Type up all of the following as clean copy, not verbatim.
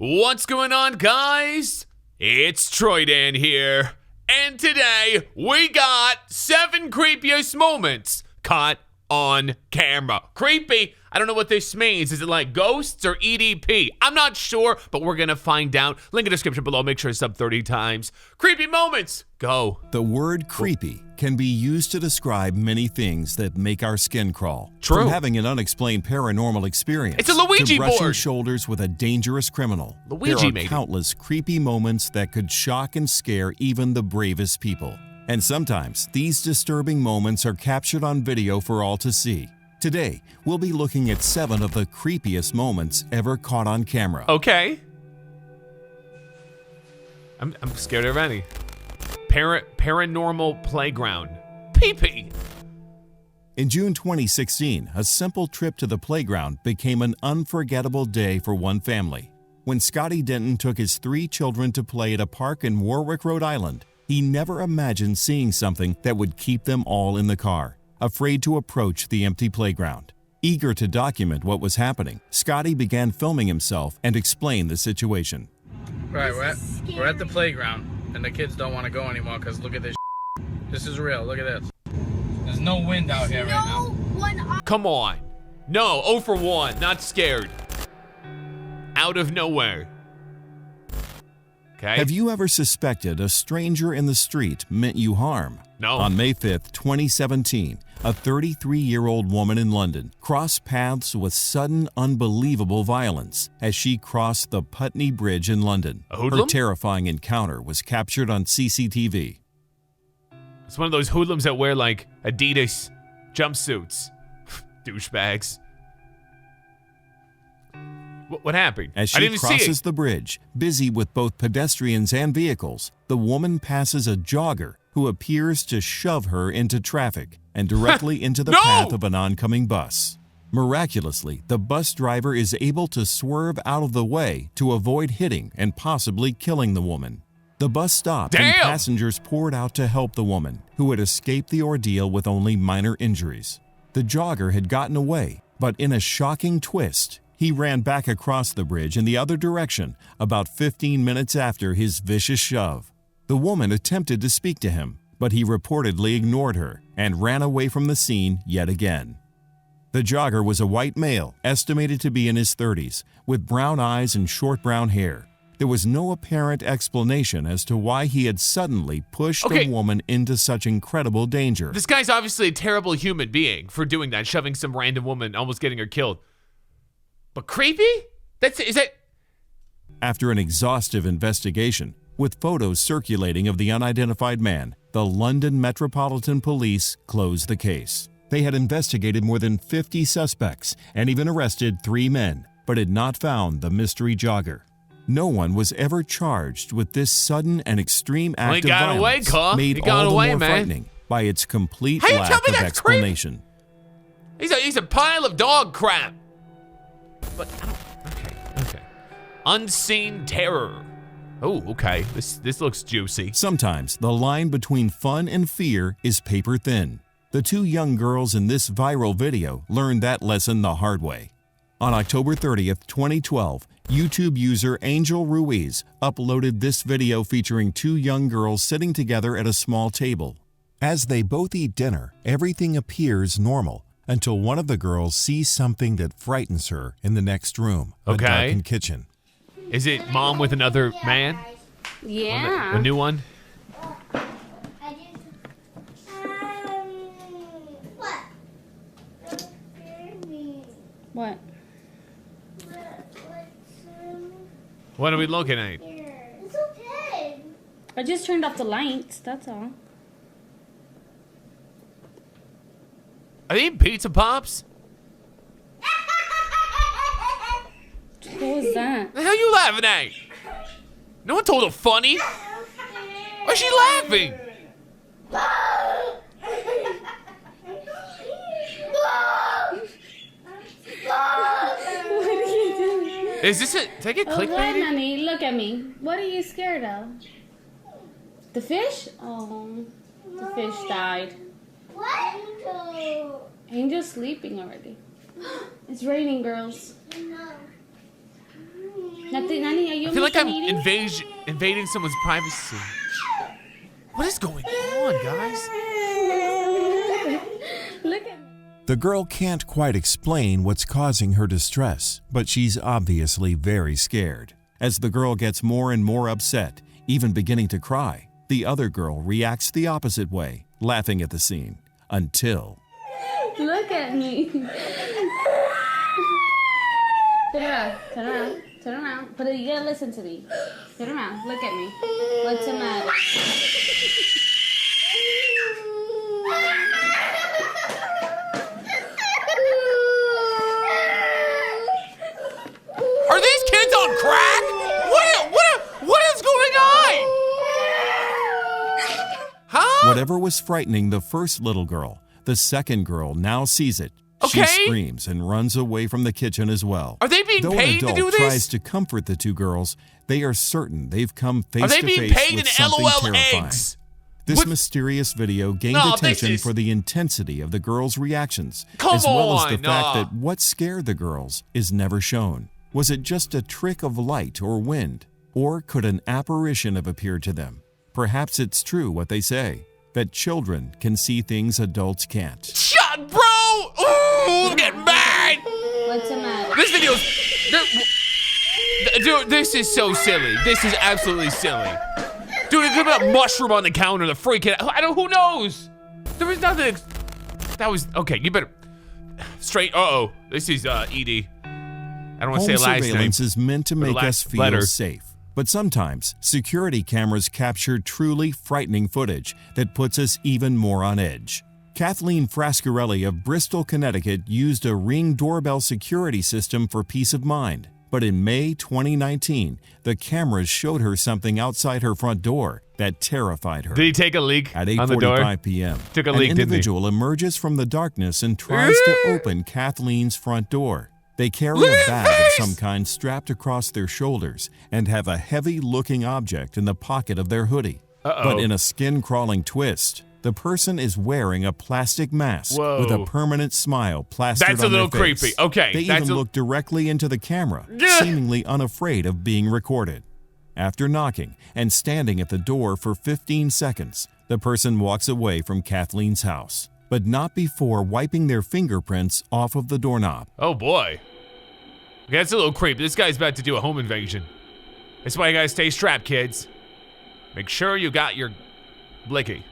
What's going on, guys? It's Troydan here, and today we got 7 creepiest moments caught on camera. Creepy. I don't know what this means. Is it like ghosts or EDP? I'm not sure, but we're gonna find out. Link in the description below. Make sure to sub 30 times. Creepy moments. Go. The word creepy can be used to describe many things that make our skin crawl. True. From having an unexplained paranormal experience. It's a Luigi to brushing board. shoulders with a dangerous criminal. Luigi there are made it. countless creepy moments that could shock and scare even the bravest people. And sometimes these disturbing moments are captured on video for all to see. Today, we'll be looking at 7 of the creepiest moments ever caught on camera. Okay. I'm scared already. Paranormal playground. Pee-pee. In June 2016, a simple trip to the playground became an unforgettable day for one family. When Scotty Denton took his 3 children to play at a park in Warwick, Rhode Island, he never imagined seeing something that would keep them all in the car, afraid to approach the empty playground. Eager to document what was happening, Scotty began filming himself and explained the situation. Right, we're at the playground, and the kids don't want to go anymore because look at this. This is real. Look at this. There's no wind out here right now. Come on. No, 0 for 1. Not scared. Out of nowhere. Okay. Have you ever suspected a stranger in the street meant you harm? No. On May 5th, 2017, a 33-year-old woman in London crossed paths with sudden, unbelievable violence as she crossed the Putney Bridge in London. A hoodlum? Her terrifying encounter was captured on CCTV. It's one of those hoodlums that wear like Adidas jumpsuits. Douchebags. What happened? As I she didn't see crosses it. the bridge, busy with both pedestrians and vehicles, the woman passes a jogger who appears to shove her into traffic and directly into the No! path of an oncoming bus. Miraculously, the bus driver is able to swerve out of the way to avoid hitting and possibly killing the woman. The bus stopped and Damn! passengers poured out to help the woman, who had escaped the ordeal with only minor injuries. The jogger had gotten away, but in a shocking twist, he ran back across the bridge in the other direction about 15 minutes after his vicious shove. The woman attempted to speak to him, but he reportedly ignored her and ran away from the scene yet again. The jogger was a white male, estimated to be in his 30s, with brown eyes and short brown hair. There was no apparent explanation as to why he had suddenly pushed Okay. the woman into such incredible danger. This guy's obviously a terrible human being for doing that, shoving some random woman, almost getting her killed. But creepy? Is that? After an exhaustive investigation, with photos circulating of the unidentified man, the London Metropolitan Police closed the case. They had investigated more than 50 suspects and even arrested 3 men, but had not found the mystery jogger. No one was ever charged with this sudden and extreme Well, he act of got away, violence, Cuh. made He got all away, the more man. frightening by its complete How you tell lack me of that's creepy? explanation. He's a pile of dog crap. But I don't. Okay. Unseen terror. Oh, okay. This looks juicy. Sometimes the line between fun and fear is paper thin. The 2 young girls in this viral video learned that lesson the hard way. On October 30th, 2012, YouTube user Angel Ruiz uploaded this video featuring 2 young girls sitting together at a small table. As they both eat dinner, everything appears normal until one of the girls sees something that frightens her in the next room, Okay. a darkened kitchen. Is it mom with another man? Yeah. A new one? What? What are we looking at? It's okay. I just turned off the lights, that's all. Are they pizza pops? What was that? The hell you laughing at? No one told her funny. Why's she laughing? What are you doing? Is this it? Did I get Oh, what, clickbaited? honey? Look at me. What are you scared of? The fish? Oh, the fish died. What? Angel's sleeping already. It's raining, girls. No. I feel like I'm invading someone's privacy. What is going on, guys? Look at me. The girl can't quite explain what's causing her distress, but she's obviously very scared. As the girl gets more and more upset, even beginning to cry, the other girl reacts the opposite way, laughing at the scene, until... Look at me. Turn around. But you gotta listen to me. Turn around. Look at me. What's the matter? Are these kids on crack? What is going on? Huh? Whatever was frightening the first little girl, the second girl now sees it. Okay. She screams and runs away from the kitchen as well. Are they being Though paid an to do adult this? tries to comfort the two girls, they are certain they've come face Are they to being face paid with in something LOL terrifying. eggs? This What? mysterious video gained No, attention this is- for the intensity of the girls' reactions, Come as well as the on, fact that what scared the girls is never shown. Was it just a trick of light or wind? Or could an apparition have appeared to them? Perhaps it's true what they say, that children can see things adults can't. Shut, bro! Ooh, I'm getting mad! What's the matter? This video's... Dude, this is so silly. This is absolutely silly. Dude, it could be a mushroom on the counter, the freaking... who knows? There was nothing... That was... Okay, you better... Straight... Uh-oh. This is, Edie. I don't want to say Home a last name. surveillance is meant to Or the make us last feel letter. safe. But sometimes, security cameras capture truly frightening footage that puts us even more on edge. Kathleen Frascarelli of Bristol, Connecticut used a Ring doorbell security system for peace of mind. But in May 2019, the cameras showed her something outside her front door that terrified her. Did he take a leak At on the door? 8:45 p.m., Took a an leak, didn't he? individual emerges from the darkness and tries to open Kathleen's front door. They carry Look a at bag his of some kind strapped across their shoulders and have a heavy-looking object in the pocket of their hoodie. But in a skin-crawling twist, the person is wearing a plastic mask with a Whoa. permanent smile plastered That's a on their little face. creepy. Okay, They that's even a- look directly into the camera, Yeah. seemingly unafraid of being recorded. After knocking and standing at the door for 15 seconds, the person walks away from Kathleen's house, but not before wiping their fingerprints off of the doorknob. Oh, boy. Okay, that's a little creepy. This guy's about to do a home invasion. That's why you gotta stay strapped, kids. Make sure you got your blicky.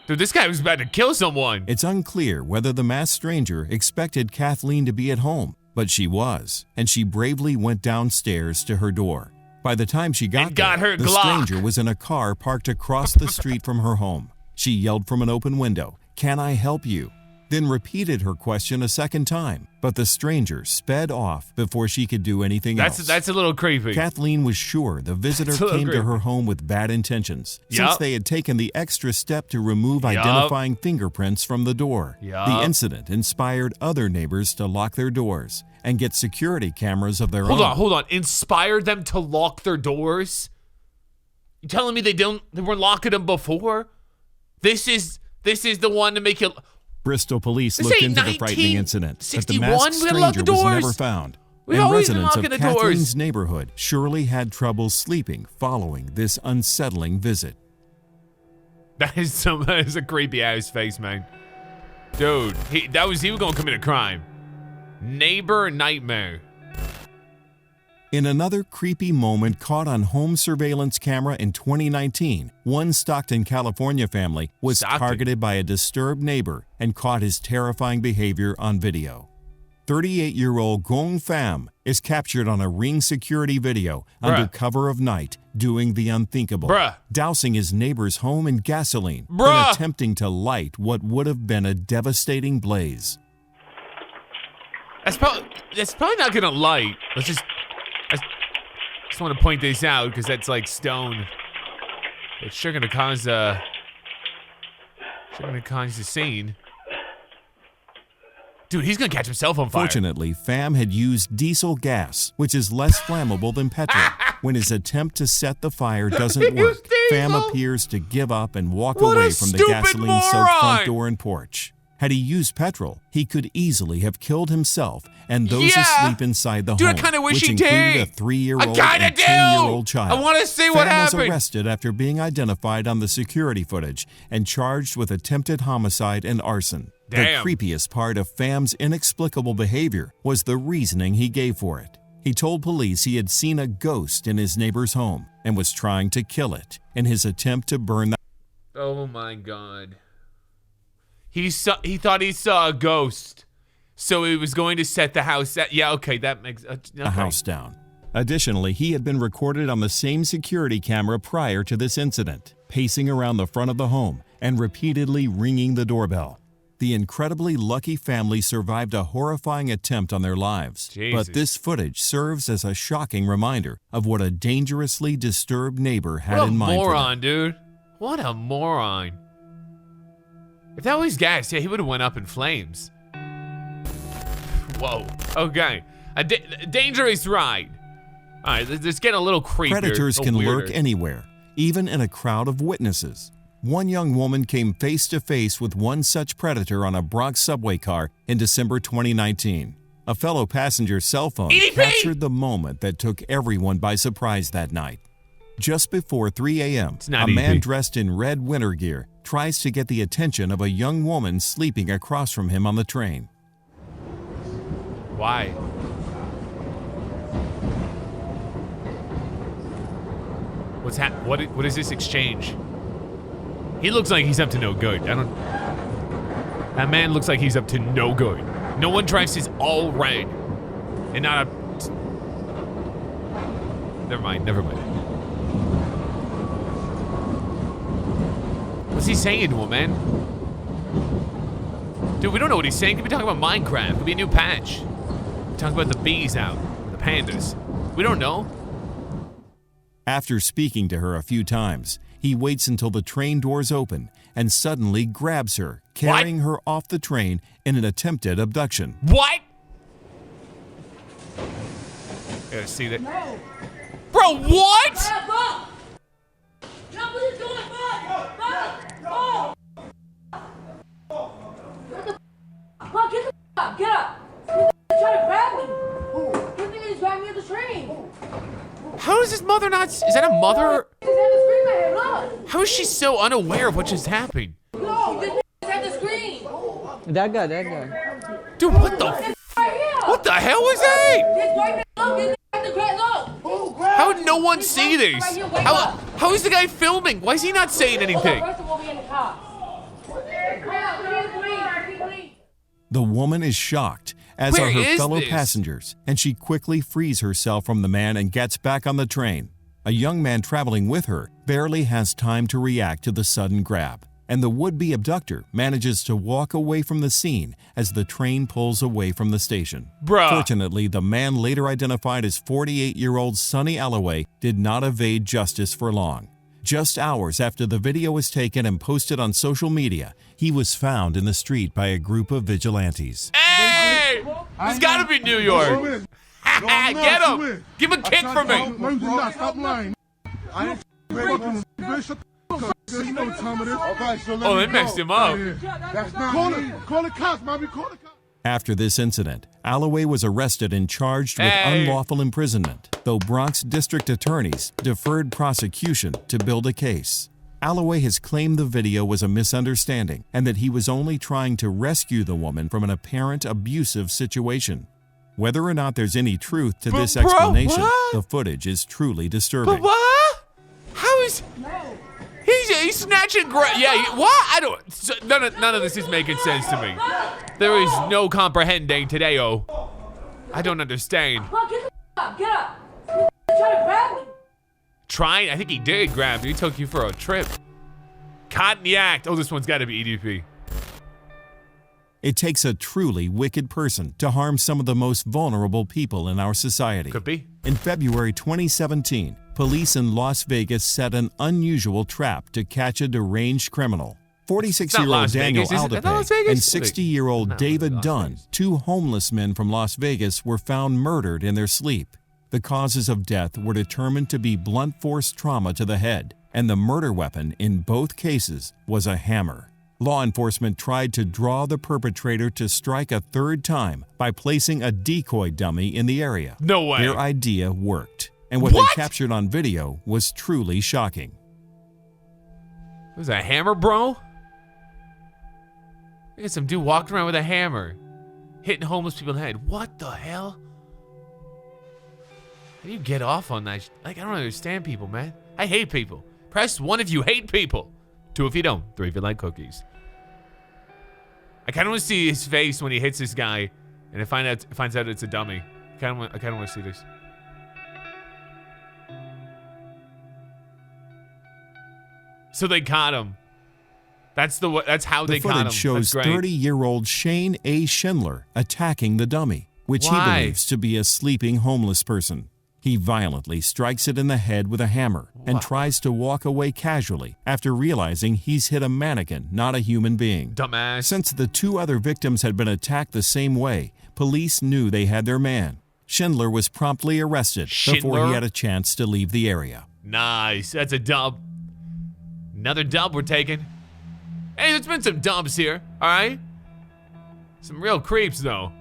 Dude, this guy was about to kill someone. It's unclear whether the masked stranger expected Kathleen to be at home, but she was, and she bravely went downstairs to her door. By the time she got And got there, her the Glock. stranger was in a car parked across the street from her home. She yelled from an open window, "Can I help you?" Then repeated her question a second time, but the stranger sped off before she could do anything else. That's a little creepy. Kathleen was sure the visitor That's a little came to creepy. her home with bad intentions, since Yup. they had taken the extra step to remove Yup. identifying fingerprints from the door. Yup. The incident inspired other neighbors to lock their doors and get security cameras of their own. Hold on. Inspired them to lock their doors? You telling me they weren't locking them before? This is the one to make you... Bristol police This looked ain't into the frightening incident, but the 1961. masked We gotta lock stranger the was doors. never found. We And always been residents of locking the doors. Kathleen's neighborhood surely had trouble sleeping following this unsettling visit. That is a creepy ass face, man. Dude, he was gonna commit a crime. Neighbor nightmare. In another creepy moment caught on home surveillance camera in 2019, one Stockton, California family was Stockton. targeted by a disturbed neighbor and caught his terrifying behavior on video. 38-year-old Gong Pham is captured on a Ring security video under Bruh. cover of night doing the unthinkable, Bruh. dousing his neighbor's home in gasoline, then Bruh. attempting to light what would have been a devastating blaze. That's probably not gonna light. I just want to point this out because that's like stone. It's sure gonna cause a scene. Dude, he's gonna catch himself on fire. Fortunately, Pham had used diesel gas, which is less flammable than petrol. When his attempt to set the fire doesn't He work, used diesel? Pham appears to give up and walk What a away from the stupid gasoline-soaked moron! front door and porch. Had he used petrol, he could easily have killed himself and those Yeah. asleep inside the Dude, I home, kinda wish which he included did. a 3-year-old I kinda and do. 2-year-old child. I wanna see what Pham was happened. arrested after being identified on the security footage and charged with attempted homicide and arson. Damn. The creepiest part of Pham's inexplicable behavior was the reasoning he gave for it. He told police he had seen a ghost in his neighbor's home and was trying to kill it in his attempt to burn the Oh my God. He thought he saw a ghost, so he was going to set the house. Yeah, okay, that makes okay. house down. Additionally, he had been recorded on the same security camera prior to this incident, pacing around the front of the home and repeatedly ringing the doorbell. The incredibly lucky family survived a horrifying attempt on their lives, Jesus. but this footage serves as a shocking reminder of what a dangerously disturbed neighbor had What a in mind for them. moron, dude. What a moron. If that was gas, yeah, he would have went up in flames. Whoa. Okay. A dangerous ride. All right, let's get a little creepier. Predators a can weirder. lurk anywhere, even in a crowd of witnesses. One young woman came face to face with one such predator on a Bronx subway car in December 2019. A fellow passenger's cell phone EDP! captured the moment that took everyone by surprise that night. Just before 3 a.m., not a man EDP. dressed in red winter gear tries to get the attention of a young woman sleeping across from him on the train. Why? What is this exchange? He looks like he's up to no good. That man looks like he's up to no good. No one drives his all red. And not a... Never mind. What's he saying to him, man? Dude, we don't know what he's saying. Could be talking about Minecraft. Could be a new patch. Talking about the bees out. The pandas. We don't know. After speaking to her a few times, he waits until the train doors open and suddenly grabs her, carrying her off the train in an attempted abduction. What? Gotta see that. No. Bro, what? Bob! No, what is going on? Bob! Bob, get the up! Get up! He's trying to grab me! He's thinking he's grabbing me at the train! How is his mother not... Is that a mother? He's had to scream at him, look! How is she so unaware of what just happened? No, this had to scream! That guy. Dude, what the... Right here! What the hell was that? This white man, look! This had to grab, look! How did no one see this? Right here, wake up. How is the guy filming? Why is he not saying anything? First of all, we in the car. Please. The woman is shocked, as Where are her is fellow this? passengers, and she quickly frees herself from the man and gets back on the train. A young man traveling with her barely has time to react to the sudden grab, and the would-be abductor manages to walk away from the scene as the train pulls away from the station. Bruh. Fortunately, the man later identified as 48-year-old Sonny Alloway did not evade justice for long. Just hours after the video was taken and posted on social media, he was found in the street by a group of vigilantes. Hey! It's gotta be New York. Get him! Give him a kick for me! No, you do not. Stop lying. I ain't fucking bitch. Shut the fuck up. You know what time it is. Okay, so let Oh, me they messed him up. That's not call the cops, Bobby. Call the cops. After this incident, Alloway was arrested and charged with Hey. unlawful imprisonment, though Bronx district attorneys deferred prosecution to build a case. Alloway has claimed the video was a misunderstanding and that he was only trying to rescue the woman from an apparent abusive situation. Whether or not there's any truth to this Bro, explanation, what? the footage is truly disturbing. But what? How is... He's snatching... Yeah, what? I don't... None of this is making sense to me. There is no comprehending today, oh. I don't understand. Bob, get the up! Get up! He's trying to grab me! Trying? I think he did grab you. He took you for a trip. Caught in the act. Oh, this one's got to be EDP. It takes a truly wicked person to harm some of the most vulnerable people in our society. Could be. In February 2017, police in Las Vegas set an unusual trap to catch a deranged criminal. 46-year-old Las Daniel Vegas, is it? Not Las Aldape Vegas? and 60-year-old No, David Las Dunn, Vegas. two homeless men from Las Vegas, were found murdered in their sleep. The causes of death were determined to be blunt force trauma to the head, and the murder weapon in both cases was a hammer. Law enforcement tried to draw the perpetrator to strike a third time by placing a decoy dummy in the area. No way. Their idea worked, and what What? they captured on video was truly shocking. Was that a hammer, bro? Look at some dude walking around with a hammer, hitting homeless people in the head. What the hell? How do you get off on that? Like, I don't understand people, man. I hate people. Press 1 if you hate people. 2 if you don't. 3 if you like cookies. I kind of want to see his face when he hits this guy, and it finds out it's a dummy. I kind of want to see this. So they caught him. That's how they caught him. The footage shows That's great. 30-year-old Shane A. Schindler attacking the dummy, which Why? he believes to be a sleeping homeless person. He violently strikes it in the head with a hammer and tries to walk away casually after realizing he's hit a mannequin, not a human being. Dumbass. Since the 2 other victims had been attacked the same way, police knew they had their man. Schindler was promptly arrested before Schindler? he had a chance to leave the area. Nice. That's a dub. Another dub we're taking. Hey, there's been some dubs here, all right? Some real creeps, though.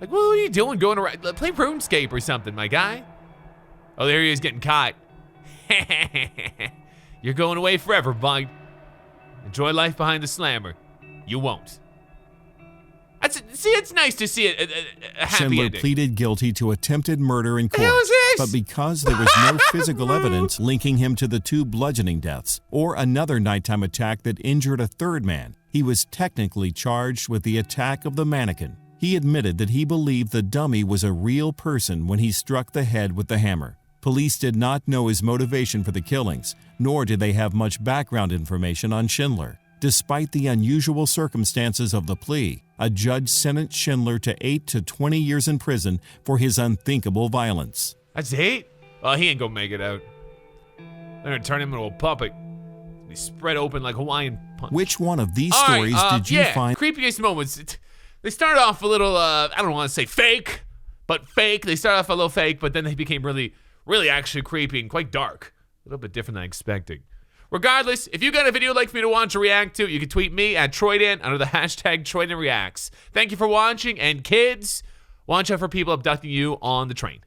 Like, what are you doing going around? Play RuneScape or something, my guy. Oh, there he is getting caught. You're going away forever, bud. Enjoy life behind the slammer. You won't. It's nice to see a happy Schindler ending. pleaded guilty to attempted murder in court, hell is this? but because there was no physical evidence linking him to the 2 bludgeoning deaths or another nighttime attack that injured a third man, he was technically charged with the attack of the mannequin. He admitted that he believed the dummy was a real person when he struck the head with the hammer. Police did not know his motivation for the killings, nor did they have much background information on Schindler. Despite the unusual circumstances of the plea, a judge sentenced Schindler to 8 to 20 years in prison for his unthinkable violence. That's 8? Well, he ain't gonna make it out. They're gonna turn him into a puppet. Be spread open like Hawaiian punch. Which one of these All stories right, did you find? Creepiest moments. They start off a little, I don't want to say fake, but fake. They start off a little fake, but then they became really, really actually creepy and quite dark. A little bit different than I expected. Regardless, if you got a video you'd like for me to watch or react to, you can tweet me at Troydan under the hashtag TroydanReacts. Thank you for watching, and kids, watch out for people abducting you on the train.